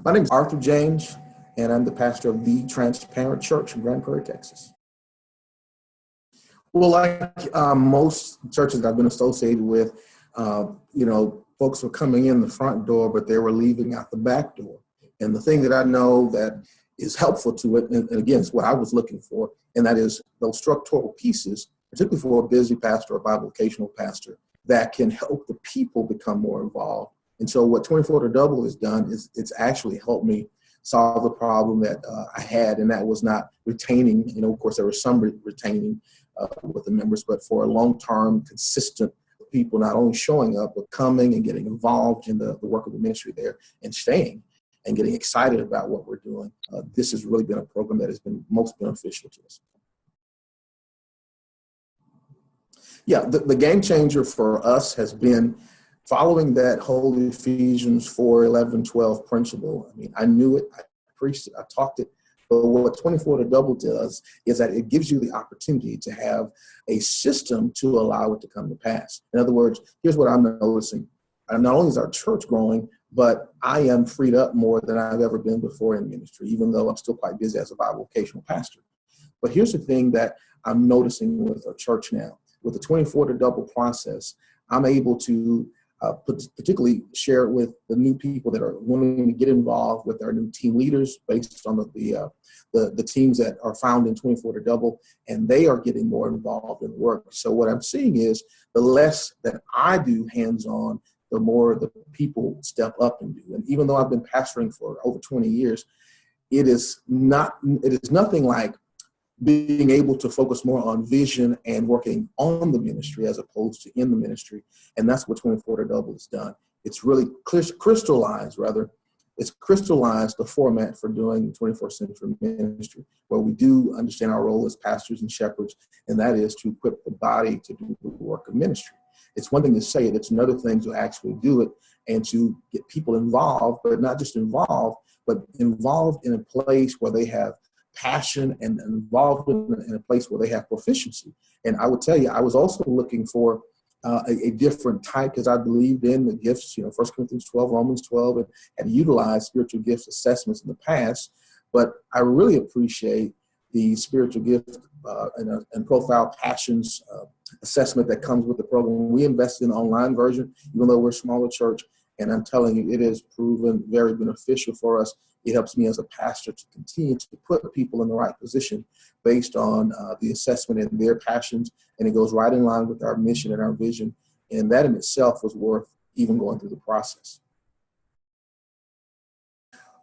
My name is Arthur James, and I'm the pastor of the Transparent Church in Grand Prairie, Texas. Well, like most churches that I've been associated with, folks were coming in the front door, but they were leaving out the back door. And the thing that I know that is helpful to it, and again, it's what I was looking for, and that is those structural pieces, particularly for a busy pastor or bivocational pastor, that can help the people become more involved. And so what 24toDouble has done is it's actually helped me solve the problem that I had, and that was not retaining. Of course, there was some retaining with the members, but for a long-term, consistent people not only showing up, but coming and getting involved in the work of the ministry there and staying and getting excited about what we're doing. This has really been a program that has been most beneficial to us. Yeah, the game changer for us has been following that whole Ephesians 4:11-12 principle. I mean, I knew it, I preached it, I talked it, but what 24toDouble does is that it gives you the opportunity to have a system to allow it to come to pass. In other words, here's what I'm noticing. Not only is our church growing, but I am freed up more than I've ever been before in ministry, even though I'm still quite busy as a bivocational pastor. But here's the thing that I'm noticing with our church now. With the 24toDouble process, I'm able to particularly share it with the new people that are wanting to get involved with our new team leaders based on the teams that are found in 24toDouble, and they are getting more involved in the work. So what I'm seeing is the less that I do hands-on, the more the people step up and do. And even though I've been pastoring for over 20 years, it is nothing like being able to focus more on vision and working on the ministry as opposed to in the ministry. And that's what 24toDouble has done. It's really crystallized the format for doing 21st century ministry, where we do understand our role as pastors and shepherds, and that is to equip the body to do the work of ministry. It's one thing to say it, it's another thing to actually do it and to get people involved, but not just involved, but involved in a place where they have passion and involved in a place where they have proficiency. And I would tell you, I was also looking for a different type, because I believed in the gifts, 1 Corinthians 12, Romans 12, and had utilized spiritual gifts assessments in the past. But I really appreciate the spiritual gift and profile passions assessment that comes with the program. We invested in the online version, even though we're a smaller church. And I'm telling you, it has proven very beneficial for us. It helps me as a pastor to continue to put people in the right position based on the assessment and their passions. And it goes right in line with our mission and our vision. And that in itself was worth even going through the process.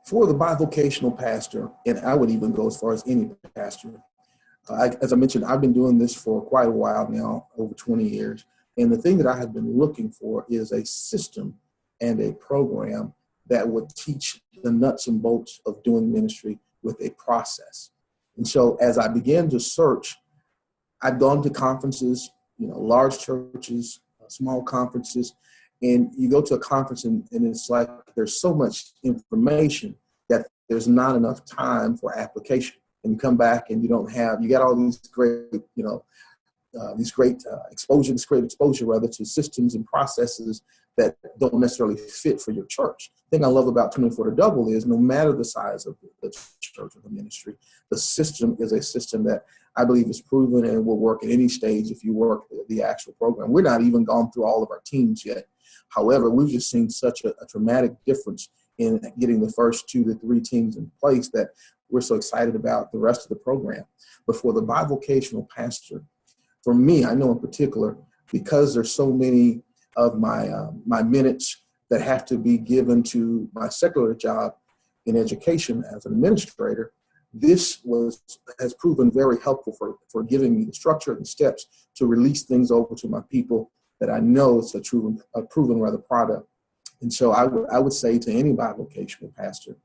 For the bivocational pastor, and I would even go as far as any pastor, as I mentioned, I've been doing this for quite a while now, over 20 years. And the thing that I have been looking for is a system and a program that would teach the nuts and bolts of doing ministry with a process. And so as I began to search, I'd gone to conferences, large churches, small conferences, and you go to a conference and it's like there's so much information that there's not enough time for application. And you come back and you got all these great, exposure to systems and processes that don't necessarily fit for your church. The thing I love about 24toDouble is no matter the size of the church or the ministry, the system is a system that I believe is proven and will work at any stage if you work the actual program. We're not even gone through all of our teams yet. However, we've just seen such a dramatic difference in getting the first 2 to 3 teams in place that we're so excited about the rest of the program. But for the bivocational pastor, for me, I know in particular, because there's so many of my minutes that have to be given to my secular job in education as an administrator, this has proven very helpful for giving me the structure and steps to release things over to my people that I know it's a proven product. And so I would say to any bivocational pastor,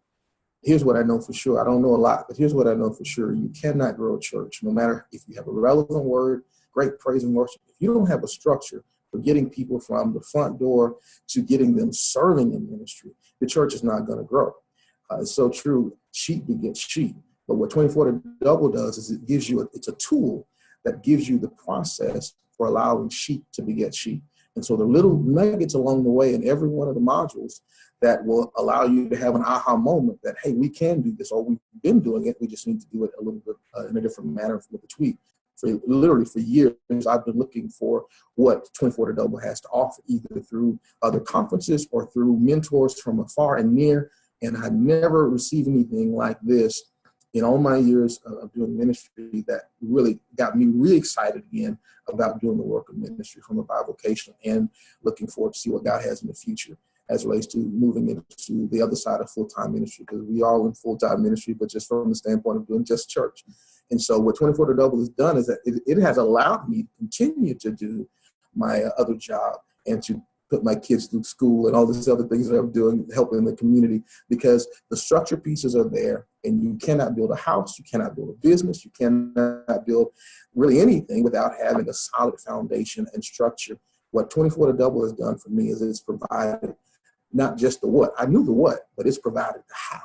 here's what I know for sure. I don't know a lot, but here's what I know for sure. You cannot grow a church, no matter if you have a relevant word, great praise and worship. If you don't have a structure for getting people from the front door to getting them serving in ministry, the church is not going to grow. It's so true. Sheep begets sheep. But what 24toDouble does is it's a tool that gives you the process for allowing sheep to beget sheep. And so the little nuggets along the way in every one of the modules that will allow you to have an aha moment that, hey, we can do this, or we've been doing it. We just need to do it a little bit in a different manner with a tweak. Literally for years, I've been looking for what 24toDouble has to offer, either through other conferences or through mentors from afar and near. And I never received anything like this in all my years of doing ministry that really got me really excited again about doing the work of ministry from a bivocational, and looking forward to see what God has in the future as it relates to moving into the other side of full-time ministry, because we are in full-time ministry, but just from the standpoint of doing just church. And so what 24toDouble has done is that it has allowed me to continue to do my other job and to put my kids through school and all these other things that I'm doing, helping the community, because the structure pieces are there, and you cannot build a house, you cannot build a business, you cannot build really anything without having a solid foundation and structure. What 24toDouble has done for me is it's provided not just the what. I knew the what, but it's provided the how.